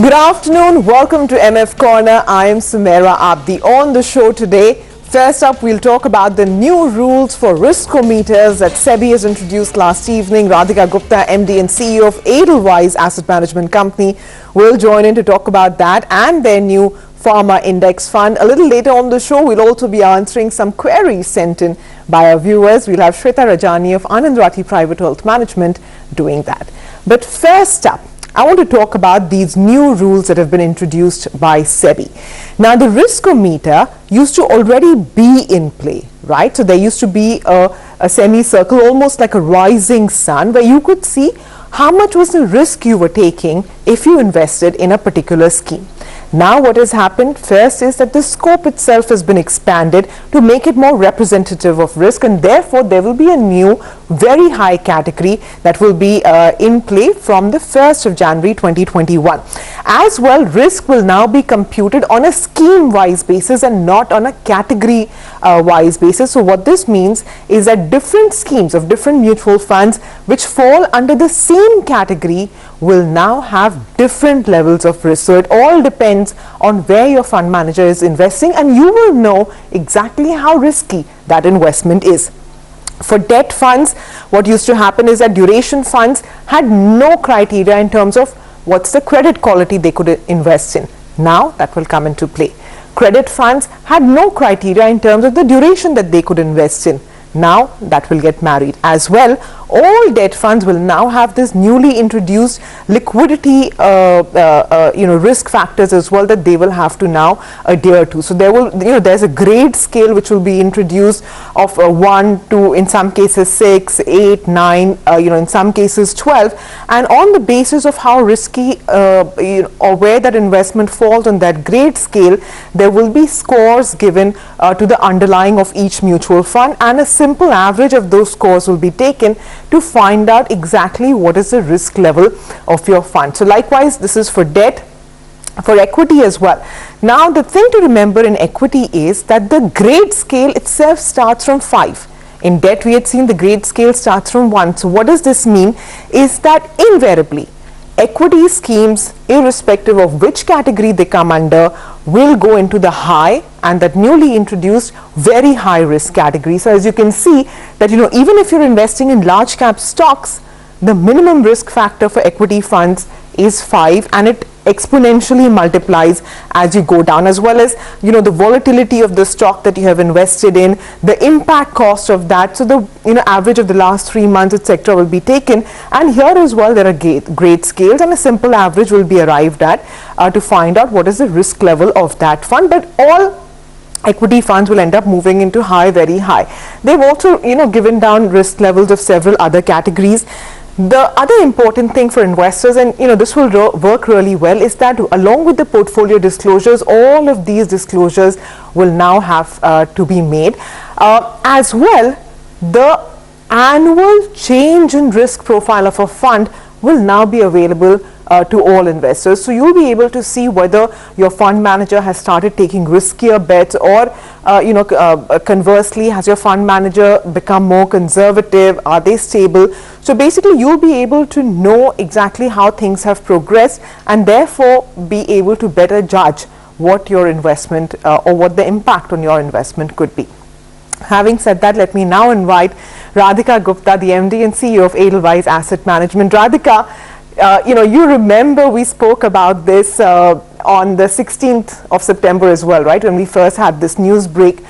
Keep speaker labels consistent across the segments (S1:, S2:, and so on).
S1: Good afternoon. Welcome to MF Corner. I am Sumaira Abdi. On the show today, first up, we'll talk about the new rules for riskometers that SEBI has introduced last evening. Radhika Gupta, MD and CEO of Edelweiss Asset Management Company, will join in to talk about that and their new Pharma Index Fund. A little later on the show, we'll also be answering some queries sent in by our viewers. We'll have Shweta Rajani of Anand Rathi Private Wealth Management doing that. But first up, I want to talk about these new rules that have been introduced by SEBI. Now, the riskometer used to already be in play, right? So there used to be a semicircle, almost like a rising sun, where you could see how much was the risk you were taking if you invested in a particular scheme. Now what has happened first is that the scope itself has been expanded to make it more representative of risk, and therefore there will be a new very high category that will be in play from the 1st of January 2021. As well, risk will now be computed on a scheme wise basis and not on a category wise basis. So what this means is that different schemes of different mutual funds which fall under the same category will now have different levels of risk. So it all depends on where your fund manager is investing, and you will know exactly how risky that investment is. For debt funds, what used to happen is that duration funds had no criteria in terms of what's the credit quality they could invest in. Now that will come into play. Credit funds had no criteria in terms of the duration that they could invest in. Now that will get married as well. All debt funds will now have this newly introduced liquidity risk factors as well that they will have to now adhere to. So there will, there's a grade scale which will be introduced of 1 to, in some cases, 6, 8, 9, in some cases 12, and on the basis of how risky or where that investment falls on that grade scale, there will be scores given to the underlying of each mutual fund, and a simple average of those scores will be taken to find out exactly what is the risk level of your fund. So likewise, this is for debt, for equity as well. Now the thing to remember in equity is that the grade scale itself starts from 5. In debt, we had seen the grade scale starts from 1. So what does this mean is that invariably equity schemes, irrespective of which category they come under, will go into the high and that newly introduced very high risk category. So as you can see that, even if you're investing in large cap stocks, the minimum risk factor for equity funds is 5, and it exponentially multiplies as you go down, as well as the volatility of the stock that you have invested in, the impact cost of that. So the average of the last 3 months, etc., will be taken, and here as well there are grade scales, and a simple average will be arrived at to find out what is the risk level of that fund. But all equity funds will end up moving into high, very high. They've also given down risk levels of several other categories. The other important thing for investors, and this will work really well, is that along with the portfolio disclosures, all of these disclosures will now have to be made. As well, the annual change in risk profile of a fund will now be available to all investors. So you'll be able to see whether your fund manager has started taking riskier bets, or conversely, has your fund manager become more conservative? Are they stable? So basically, you'll be able to know exactly how things have progressed, and therefore be able to better judge what your investment or what the impact on your investment could be. Having said that, let me now invite Radhika Gupta, the MD and CEO of Edelweiss Asset Management. Radhika, you remember we spoke about this on the 16th of September as well, right, when we first had this news break.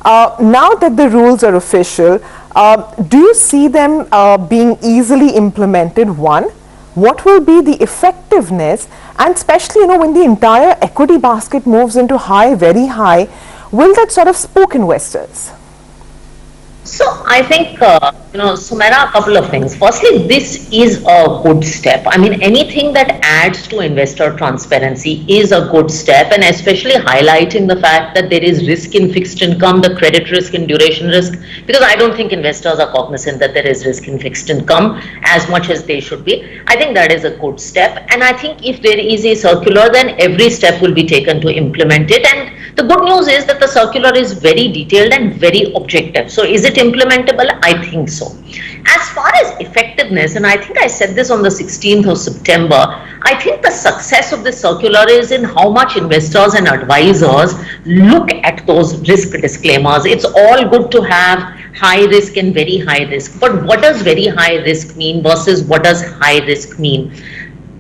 S1: Now that the rules are official, do you see them being easily implemented? One, what will be the effectiveness, and especially when the entire equity basket moves into high, very high, will that sort of spook investors?
S2: So I think, Sumaira, a couple of things. Firstly, this is a good step. I mean, anything that adds to investor transparency is a good step, and especially highlighting the fact that there is risk in fixed income, the credit risk and duration risk, because I don't think investors are cognizant that there is risk in fixed income as much as they should be. I think that is a good step, and I think if there is a circular, then every step will be taken to implement it, and The good news is that the circular is very detailed and very objective. So is it implementable? I think so. As far as effectiveness, and I think I said this on the 16th of September, I think the success of this circular is in how much investors and advisors look at those risk disclaimers. It's all good to have high risk and very high risk, but what does very high risk mean versus what does high risk mean?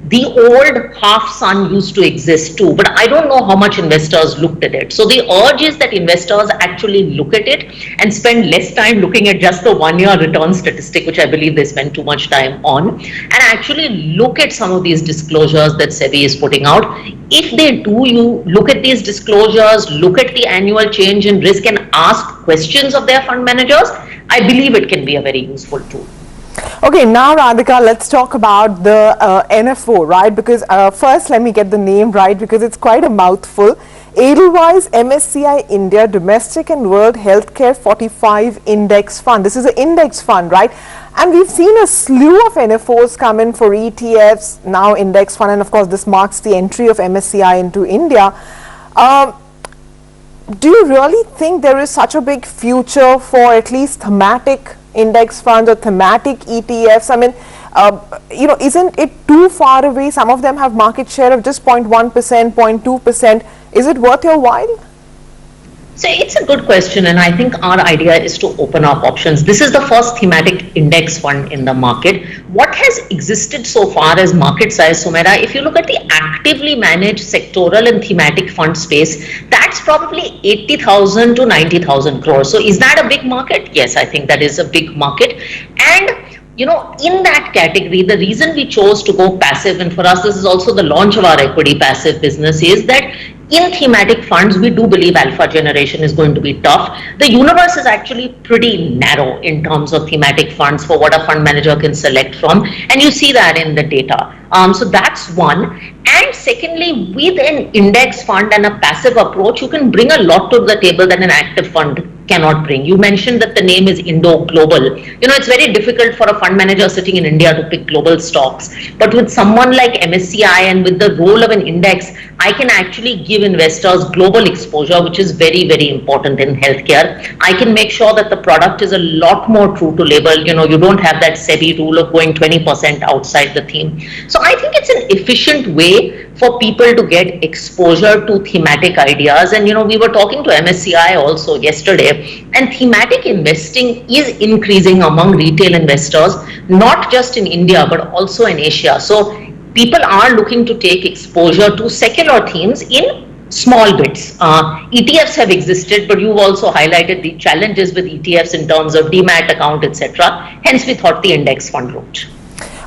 S2: The old half sun used to exist too, but I don't know how much investors looked at it. So the urge is that investors actually look at it and spend less time looking at just the 1-year return statistic, which I believe they spend too much time on, and actually look at some of these disclosures that SEBI is putting out. If they do, you look at these disclosures, look at the annual change in risk and ask questions of their fund managers, I believe it can be a very useful tool.
S1: Okay, now Radhika, let's talk about the NFO, right? Because first, let me get the name right because it's quite a mouthful. Edelweiss MSCI India Domestic and World Healthcare 45 Index Fund. This is an index fund, right? And we've seen a slew of NFOs come in for ETFs, now index fund, and of course, this marks the entry of MSCI into India. Do you really think there is such a big future for at least thematic index funds or thematic ETFs? I mean, isn't it too far away? Some of them have market share of just 0.1%, 0.2%. Is it worth your while?
S2: So it's a good question, and I think our idea is to open up options. This is the first thematic index fund in the market. What has existed so far as market size, Sumaira, if you look at the actively managed sectoral and thematic fund space, that's probably 80,000 to 90,000 crores. So is that a big market? Yes, I think that is a big market. And in that category, the reason we chose to go passive, and for us, this is also the launch of our equity passive business, is that in thematic funds, we do believe alpha generation is going to be tough. The universe is actually pretty narrow in terms of thematic funds for what a fund manager can select from. And you see that in the data. So that's one. And secondly, with an index fund and a passive approach, you can bring a lot to the table that an active fund cannot bring. You mentioned that the name is Indo Global. It's very difficult for a fund manager sitting in India to pick global stocks. But with someone like MSCI and with the role of an index, I can actually give investors global exposure, which is very, very important in healthcare. I can make sure that the product is a lot more true to label. You don't have that SEBI rule of going 20% outside the theme. So I think it's an efficient way for people to get exposure to thematic ideas. And we were talking to MSCI also yesterday, and thematic investing is increasing among retail investors, not just in India, but also in Asia. So people are looking to take exposure to secular themes in small bits. ETFs have existed, but you've also highlighted the challenges with ETFs in terms of demat account, etc. Hence, we thought the index fund route.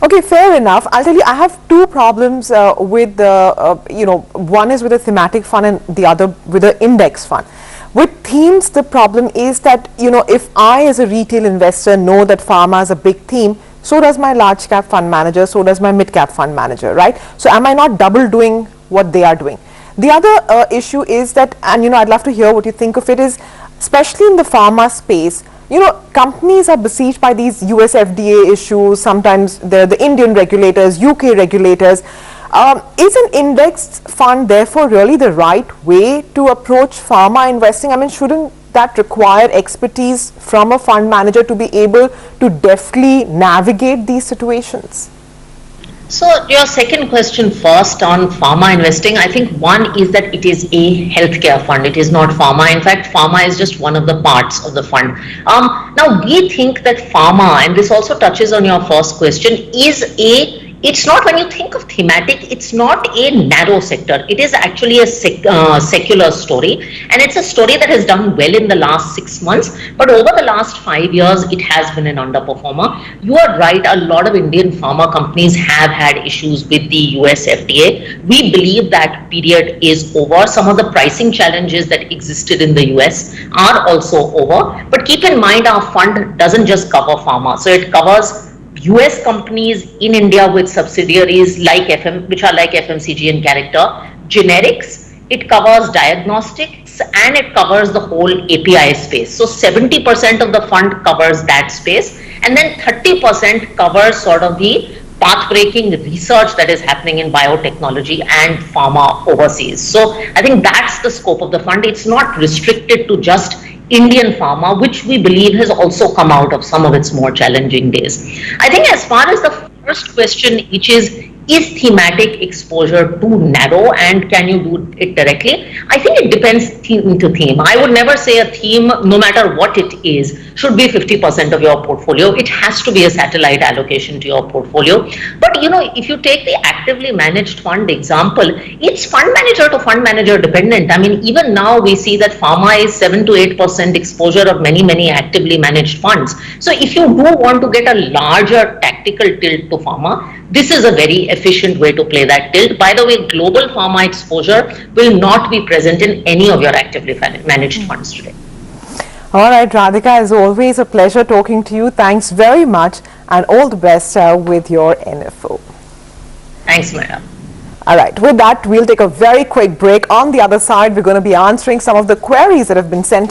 S1: Okay, fair enough. I'll tell you, I have two problems with the, one is with a thematic fund and the other with an index fund. With themes, the problem is that, if I as a retail investor know that pharma is a big theme, so does my large cap fund manager, so does my mid cap fund manager, right? So am I not double doing what they are doing? The other issue is that, and I'd love to hear what you think of it, is especially in the pharma space, companies are besieged by these US FDA issues, sometimes the Indian regulators, UK regulators. Is an indexed fund therefore really the right way to approach pharma investing? I mean, shouldn't that require expertise from a fund manager to be able to deftly navigate these situations?
S2: So your second question first on pharma investing, I think one is that it is a healthcare fund. It is not pharma. In fact, pharma is just one of the parts of the fund. Now we think that pharma, and this also touches on your first question, it's not, when you think of thematic, it's not a narrow sector. It is actually a secular story, and it's a story that has done well in the last 6 months, but over the last 5 years, it has been an underperformer. You are right, a lot of Indian pharma companies have had issues with the US FDA. We believe that period is over. Some of the pricing challenges that existed in the US are also over, but keep in mind our fund doesn't just cover pharma. So it covers US companies in India with subsidiaries which are like FMCG and character, generics, it covers diagnostics, and it covers the whole API space. So 70% of the fund covers that space, and then 30% covers sort of the path-breaking research that is happening in biotechnology and pharma overseas. So I think that's the scope of the fund. It's not restricted to just Indian pharma, which we believe has also come out of some of its more challenging days. I think as far as the first question, which is thematic exposure too narrow and can you do it directly? I think it depends theme to theme. I would never say a theme, no matter what it is, should be 50% of your portfolio. It has to be a satellite allocation to your portfolio. But you know, if you take the actively managed fund example, it's fund manager to fund manager dependent. I mean, even now we see that pharma is 7 to 8% exposure of many actively managed funds. So if you do want to get a larger tactical tilt to pharma, this is a very efficient way to play that tilt. By the way, global pharma exposure will not be present in any of your actively managed funds today.
S1: All right, Radhika, as always, a pleasure talking to you. Thanks very much and all the best with your NFO.
S2: Thanks, Mera.
S1: All right, with that, we'll take a very quick break. On the other side, we're going to be answering some of the queries that have been sent